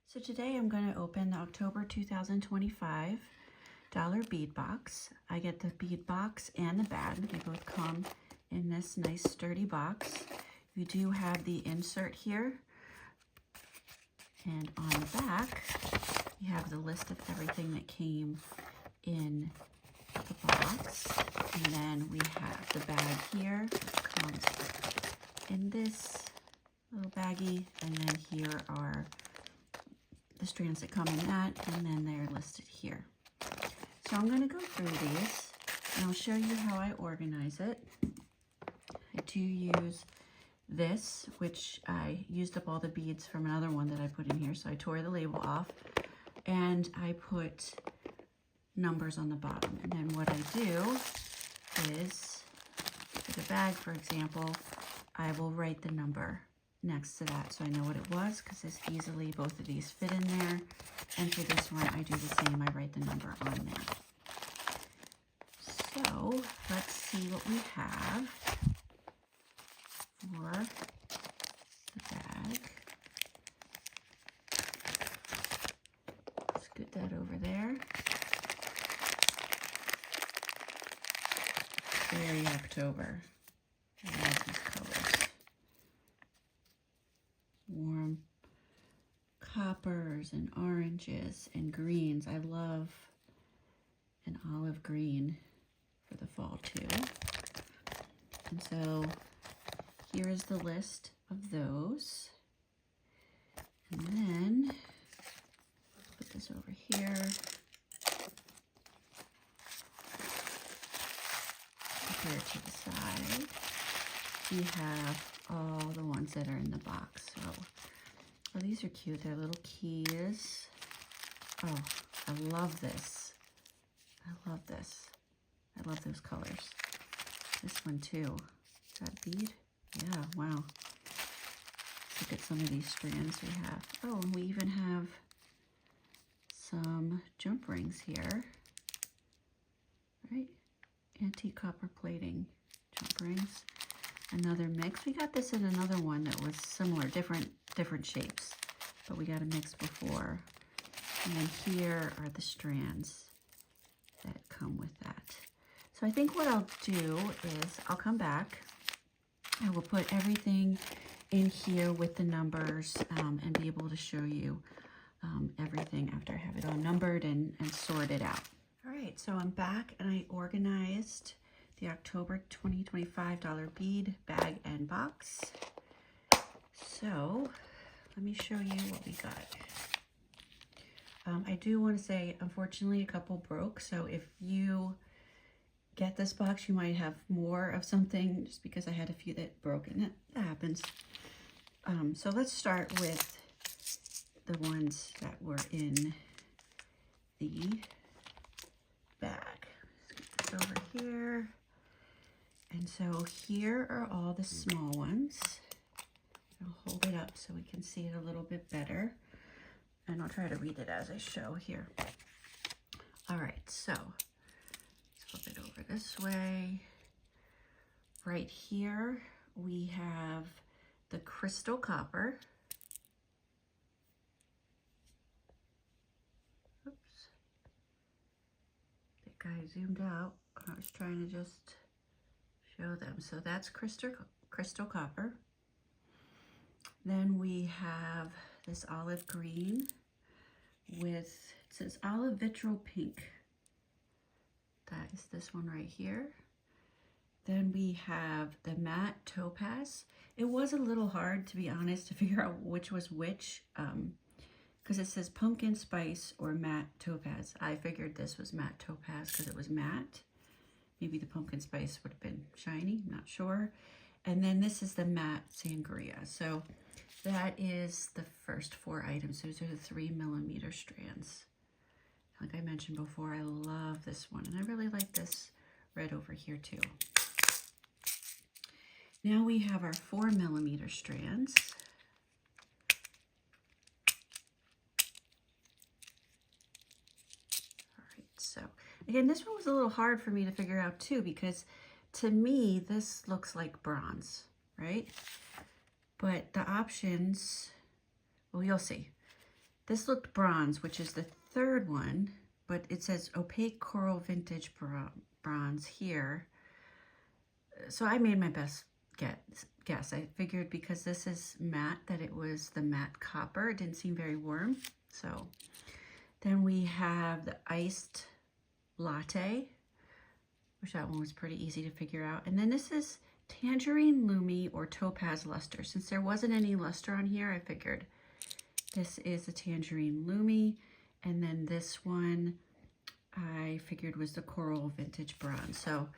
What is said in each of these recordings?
So today I'm going to open the October 2025 Dollar Bead Box. I get the bead box and the bag. They both come in this nice sturdy box. You do have the insert here. And on the back, you have the list of everything that came in the box. And then we have the bag here. It comes in this little baggie. And then here are the strands that come in that, and then they're listed here. So I'm going to go through these and I'll show you how I organize it. I do use this, which I used up all the beads from another one that I put in here, so I tore the label off and I put numbers on the bottom. And then what I do is, for the bag, for example, I will write the number next to that so I know what it was, because it's easily, both of these fit in there. And for this one I do the same, I write the number on there. So let's see what we have for the bag. Scoot that over there. Very October. I love these colors. Warm coppers and oranges and greens. I love an olive green for the fall too. And so here is the list of those. And then put this over here. Put here to the side. We have all the ones that are in the box. So, oh, these are cute. They're little keys. Oh, I love this. I love this. I love those colors. This one too. Is that a bead? Yeah, wow. Look at some of these strands we have. Oh, and we even have some jump rings here. Right? Antique copper plating jump rings. Another mix. We got this in another one that was similar, different shapes, but we got a mix before. And then here are the strands that come with that. So I think what I'll do is I'll come back. I will put everything in here with the numbers and be able to show you everything after I have it all numbered and sorted out. All right, so I'm back and I organized the October 2025 Dollar Bead Bag and Box. So let me show you what we got. I do want to say, unfortunately, a couple broke. So if you get this box, you might have more of something, just because I had a few that broke, and that happens. So let's start with the ones that were in the bag. Let's get this over here. And so here are all the small ones. I'll hold it up so we can see it a little bit better. And I'll try to read it as I show here. All right, so let's flip it over this way. Right here, we have the crystal copper. Oops. That guy zoomed out. I was trying to just show them. So that's crystal copper. Then we have this olive green with, it says olive vitriol pink. That is this one right here. Then we have the matte topaz. It was a little hard, to be honest, to figure out which was which, because it says pumpkin spice or matte topaz. I figured this was matte topaz because it was matte. Maybe the pumpkin spice would have been shiny, I'm not sure. And then this is the matte sangria. So that is the first 4 items. Those are the 3mm strands. Like I mentioned before, I love this one. And I really like this red over here too. Now we have our 4mm strands. All right, so again, this one was a little hard for me to figure out too, because to me, this looks like bronze, right? But the options, well, you'll see. This looked bronze, which is the third one, but it says opaque coral vintage bronze here. So I made my best guess. I figured because this is matte that it was the matte copper. It didn't seem very warm. So then we have the iced latte, which that one was pretty easy to figure out. And then this is tangerine lumi or topaz luster. Since there wasn't any luster on here, I figured this is a tangerine lumi. And then this one I figured was the coral vintage bronze. So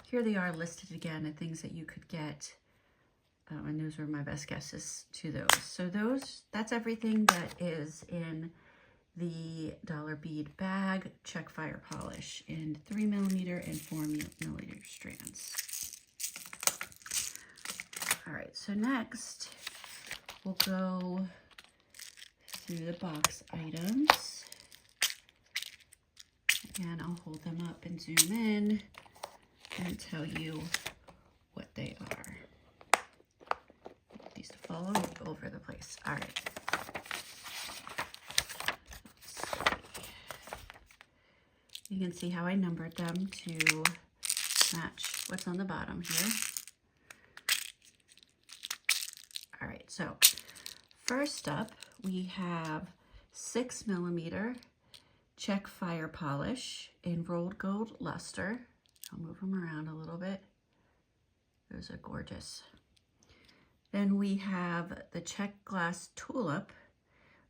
here they are listed again, the things that you could get. And those were my best guesses to those. So that's everything that is in the Dollar Bead bag. Check fire polish in 3mm and 4mm strands. All right, so next we'll go through the box items. Again, I'll hold them up and zoom in and tell you what they are. These to follow over the place. All right. You can see how I numbered them to match what's on the bottom here. All right, so first up we have 6mm check fire polish in rolled gold luster. I'll move them around a little bit. Those are gorgeous. Then we have the check glass tulip,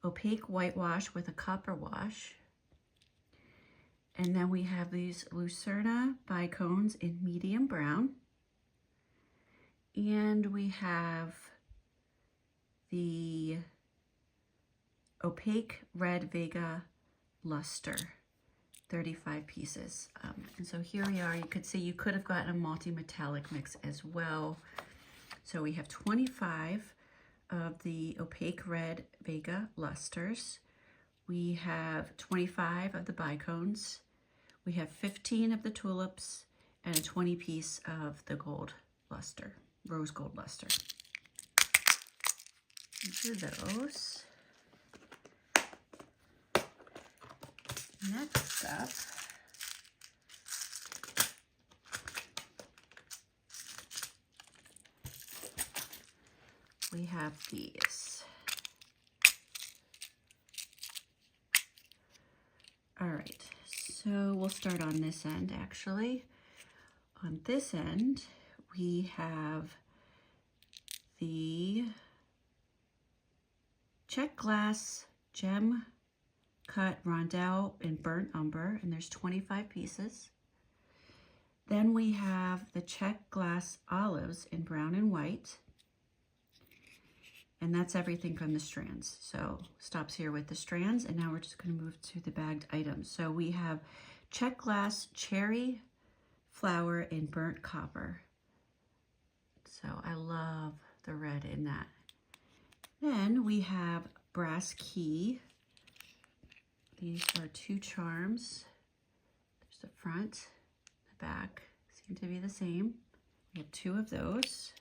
opaque whitewash with a copper wash. And then we have these Lucerna bicones in medium brown. And we have the opaque red Vega luster, 35 pieces. And so here we are. You could see you could have gotten a multi-metallic mix as well. So we have 25 of the opaque red Vega lusters. We have 25 of the bicones. We have 15 of the tulips and a 20 piece of the gold luster, rose gold luster. These are those. Next up, we have these. All right, so we'll start on this end actually. On this end, we have the check glass gem cut rondelle in burnt umber, and there's 25 pieces. Then we have the check glass olives in brown and white. And that's everything from the strands. So stops here with the strands, and now we're just going to move to the bagged items. So we have check glass cherry flower in burnt copper. So I love the red in that. Then we have brass key. These are 2 charms. There's the front, the back seem to be the same. We have 2 of those.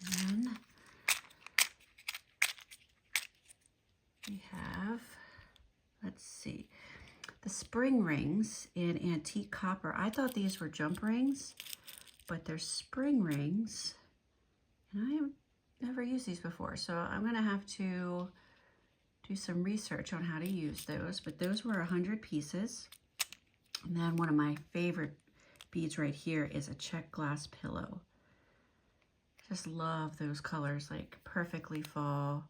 And then we have, let's see, the spring rings in antique copper. I thought these were jump rings, but they're spring rings. And I have never used these before, so I'm gonna have to do some research on how to use those. But those were 100 pieces. And then one of my favorite beads right here is a check glass pillow. Just love those colors, like perfectly fall.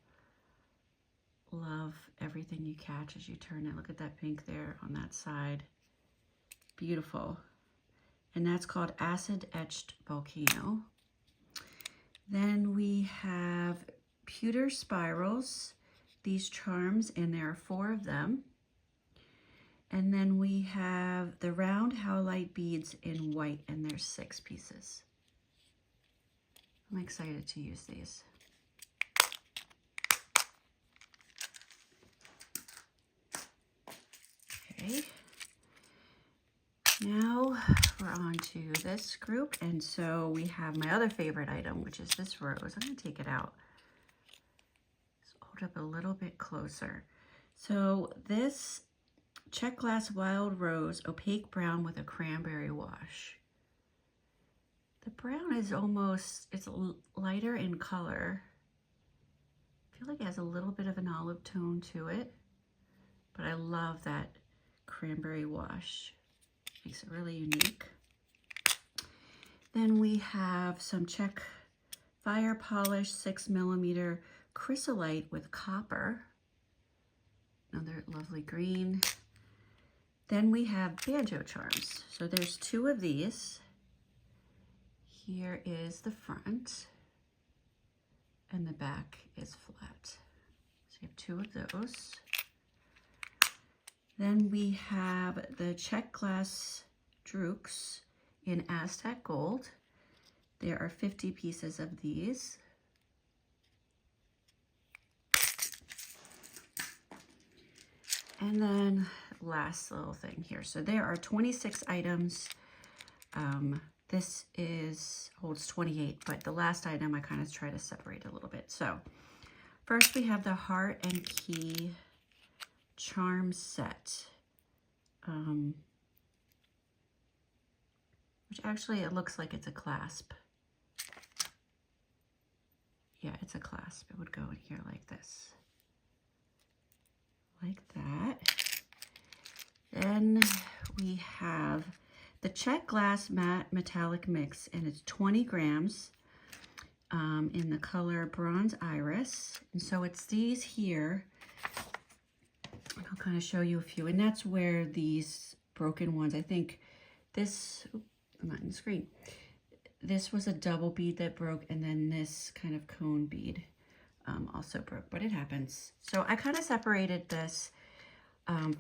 Love everything you catch as you turn it. Look at that pink there on that side. Beautiful. And that's called Acid Etched Volcano. Then we have pewter spirals, these charms, and there are 4 of them. And then we have the round howlite beads in white, and there's 6 pieces. I'm excited to use these. Okay. Now we're we're on to this group. And so we have my other favorite item, which is this rose. I'm going to take it out. Just hold up a little bit closer. So this check glass wild rose, opaque brown with a cranberry wash. The brown is almost, it's lighter in color. I feel like it has a little bit of an olive tone to it, but I love that cranberry wash. Makes it really unique. Then we have some check fire polish 6mm chrysolite with copper. Another lovely green. Then we have banjo charms. So there's 2 of these. Here is the front, and the back is flat. So you have 2 of those. Then we have the check glass drukes in Aztec gold. There are 50 pieces of these. And then last little thing here. So there are 26 items. This holds 28, but the last item I kind of try to separate a little bit. So first we have the heart and key charm set, which actually it looks like it's a clasp. Yeah, it's a clasp. It would go in here like this. Like that. Then we have the check glass matte metallic mix, and it's 20 grams in the color bronze iris. And so it's these here. I'll kind of show you a few, and that's where these broken ones, I think this, I'm not in the screen. This was a double bead that broke, and then this kind of cone bead also broke, but it happens. So I kind of separated this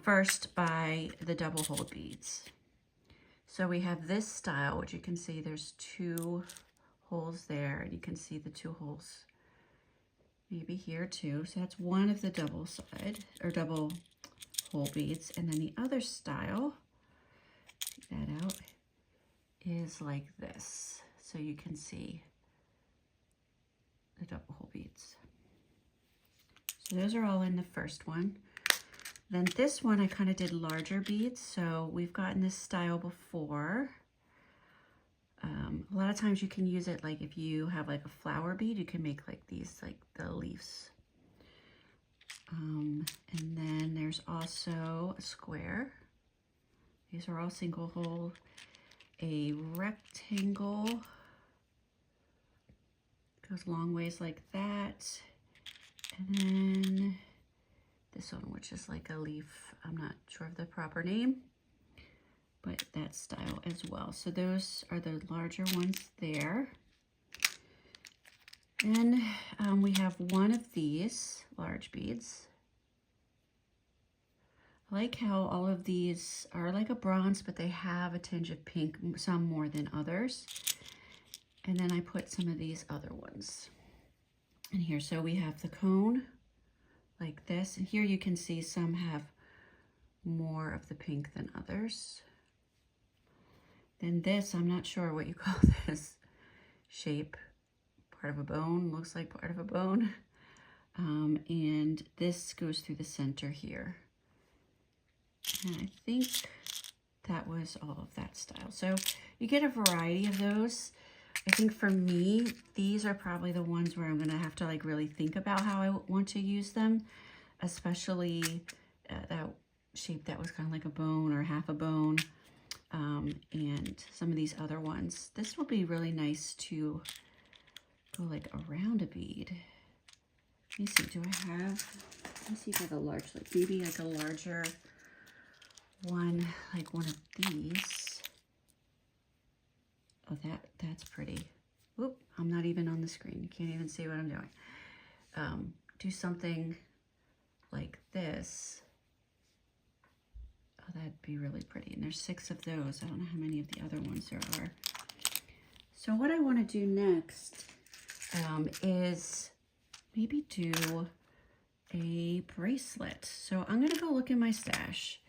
first by the double hole beads. So we have this style, which you can see there's 2 holes there, and you can see the 2 holes maybe here too. So that's one of the double side or double hole beads. And then the other style, take that out, is like this. So you can see the double hole beads. So those are all in the first one. Then this one, I kind of did larger beads. So we've gotten this style before. A lot of times you can use it like if you have like a flower bead, you can make like these, like the leaves. And then there's also a square. These are all single hole. A rectangle. Goes long ways like that. And then this one, which is like a leaf. I'm not sure of the proper name, but that style as well. So those are the larger ones there. Then we have one of these large beads. I like how all of these are like a bronze, but they have a tinge of pink, some more than others. And then I put some of these other ones in here. So we have the cone like this, and here you can see some have more of the pink than others. Then this, I'm not sure what you call this shape, part of a bone, looks like part of a bone. And this goes through the center here. And I think that was all of that style. So you get a variety of those. I think for me, these are probably the ones where I'm gonna have to like really think about how I want to use them, especially that shape that was kind of like a bone or half a bone, and some of these other ones. This will be really nice to go like around a bead. Let me see, do I have, let me see if I have a large, like maybe like a larger one, like one of these. Oh, that's pretty. Whoop, I'm not even on the screen. You can't even see what I'm doing. Do something like this. Oh, that'd be really pretty. And there's 6 of those. I don't know how many of the other ones there are. So what I want to do next is maybe do a bracelet. So I'm going to go look in my stash,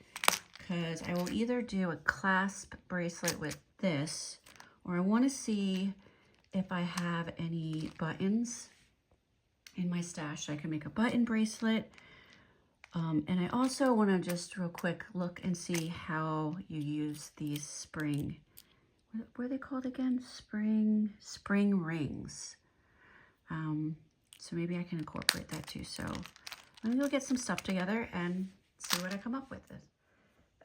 because I will either do a clasp bracelet with this, or I want to see if I have any buttons in my stash. I can make a button bracelet. And I also want to just real quick look and see how you use these spring, what are they called again? Spring rings. So maybe I can incorporate that too. So let me go get some stuff together and see what I come up with.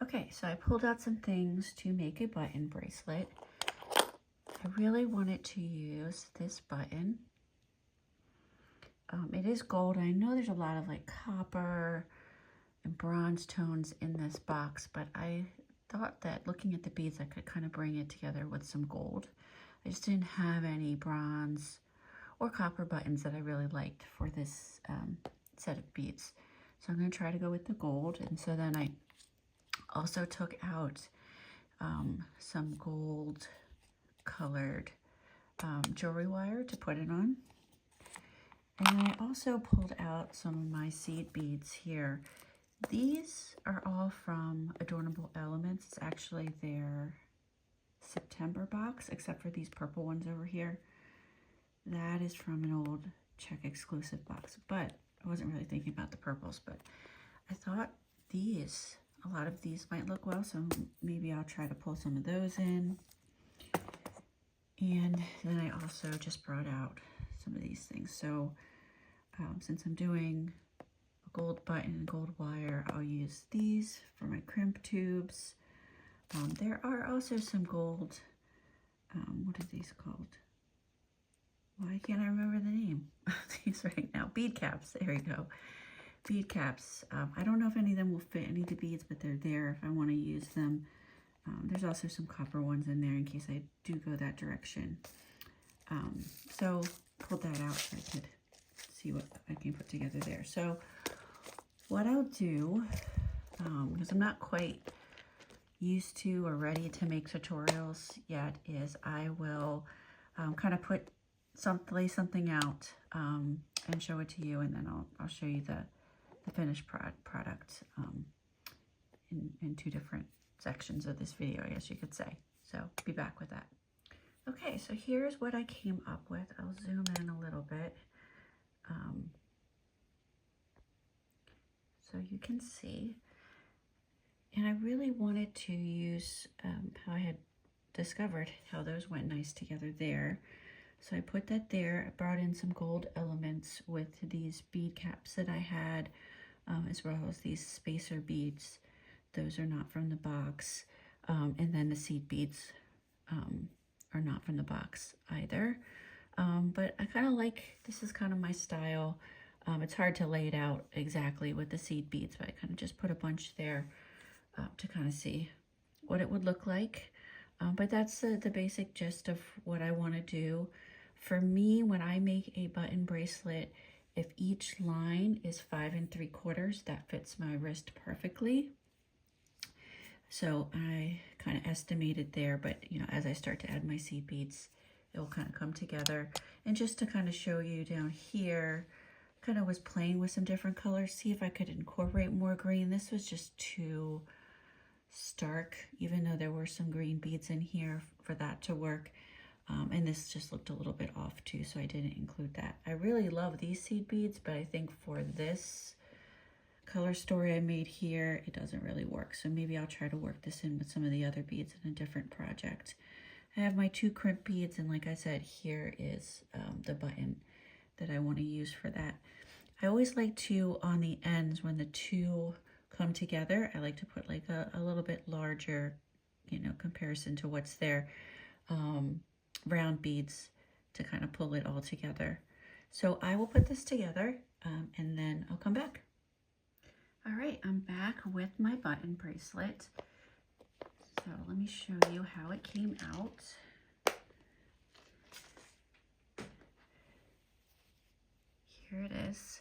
Okay, so I pulled out some things to make a button bracelet. I really wanted to use this button. It is gold. I know there's a lot of like copper and bronze tones in this box, but I thought that looking at the beads, I could kind of bring it together with some gold. I just didn't have any bronze or copper buttons that I really liked for this set of beads. So I'm going to try to go with the gold. And so then I also took out some gold colored jewelry wire to put it on. And I also pulled out some of my seed beads here. These are all from Adornable Elements. It's actually their September box, except for these purple ones over here. That is from an old Czech exclusive box, but I wasn't really thinking about the purples, but I thought a lot of these might look well, so maybe I'll try to pull some of those in. And then I also just brought out some of these things. So since I'm doing a gold button and gold wire, I'll use these for my crimp tubes. There are also some gold, what are these called? Why can't I remember the name of these right now? Bead caps, there you go. Bead caps. I don't know if any of them will fit any of the beads, but they're there if I want to use them. There's also some copper ones in there in case I do go that direction. So pulled that out so I could see what I can put together there. So what I'll do, because I'm not quite used to or ready to make tutorials yet, is I will kind of lay something out and show it to you, and then I'll show you the finished product in two different sections of this video, I guess you could say. So be back with that. Okay, so here's what I came up with. I'll zoom in a little bit so you can see. And I really wanted to use how I had discovered how those went nice together there. So I put that there. I brought in some gold elements with these bead caps that I had, as well as these spacer beads. Those are not from the box. And then the seed beads are not from the box either. But I kind of like, this is kind of my style. It's hard to lay it out exactly with the seed beads, but I kind of just put a bunch there to kind of see what it would look like. But that's the basic gist of what I want to do. For me, when I make a button bracelet, if each line is 5 3/4, that fits my wrist perfectly. So I kind of estimated there, but you know, as I start to add my seed beads, it will kind of come together. And just to kind of show you down here, kind of was playing with some different colors, see if I could incorporate more green. This was just too stark, even though there were some green beads in here for that to work. And this just looked a little bit off too, so I didn't include that. I really love these seed beads, but I think for this color story I made here, it doesn't really work. So maybe I'll try to work this in with some of the other beads in a different project. I have my 2 crimp beads, and like I said, here is the button that I want to use for that. I always like to, on the ends, when the 2 come together, I like to put like a little bit larger, you know, comparison to what's there, round beads to kind of pull it all together. So I will put this together and then I'll come back. All right, I'm back with my button bracelet. So let me show you how it came out. Here it is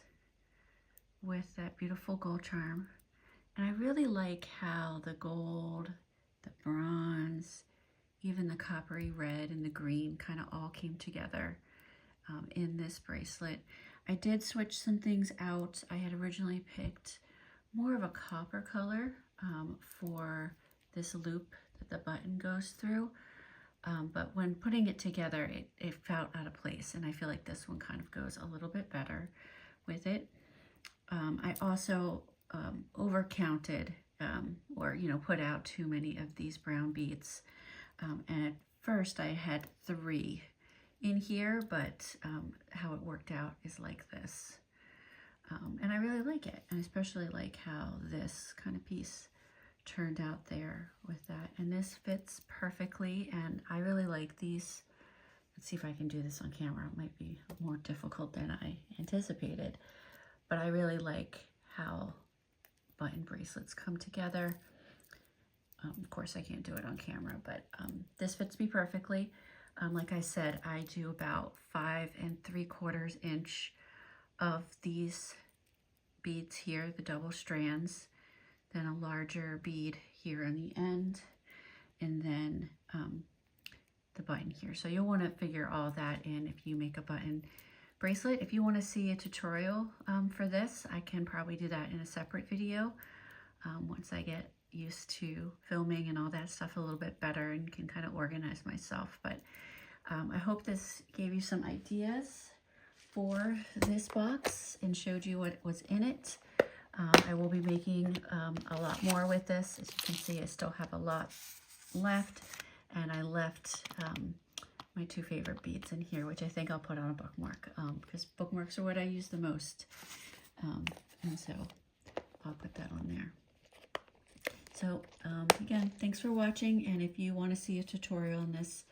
with that beautiful gold charm. And I really like how the gold, the bronze, even the coppery red and the green kind of all came together in this bracelet. I did switch some things out. I had originally picked more of a copper color for this loop that the button goes through. but when putting it together, it felt out of place, and I feel like this one kind of goes a little bit better with it. I also overcounted or, you know, put out too many of these brown beads. And at first I had 3 in here, but how it worked out is like this. And I really like it, and especially like how this kind of piece turned out there with that. And this fits perfectly, and I really like these. Let's see if I can do this on camera. It might be more difficult than I anticipated, but I really like how button bracelets come together. Of course, I can't do it on camera, but this fits me perfectly. Like I said, I do about 5 3/4 inch of these beads here, the double strands, then a larger bead here on the end, and then the button here. So you'll want to figure all that in if you make a button bracelet. If you want to see a tutorial for this, I can probably do that in a separate video once I get used to filming and all that stuff a little bit better and can kind of organize myself. But I hope this gave you some ideas for this box and showed you what was in it. I will be making a lot more with this. As you can see, I still have a lot left, and I left my 2 favorite beads in here, which I think I'll put on a bookmark because bookmarks are what I use the most. And so I'll put that on there. So again, thanks for watching, and if you want to see a tutorial on this,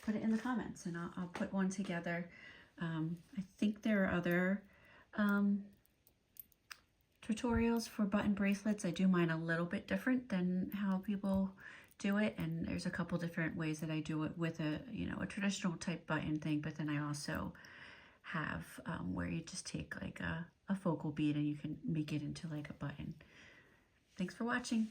put it in the comments and I'll put one together. I think there are other tutorials for button bracelets. I do mine a little bit different than how people do it, and there's a couple different ways that I do it with a, you know, a traditional type button thing, but then I also have where you just take like a focal bead and you can make it into like a button. Thanks for watching.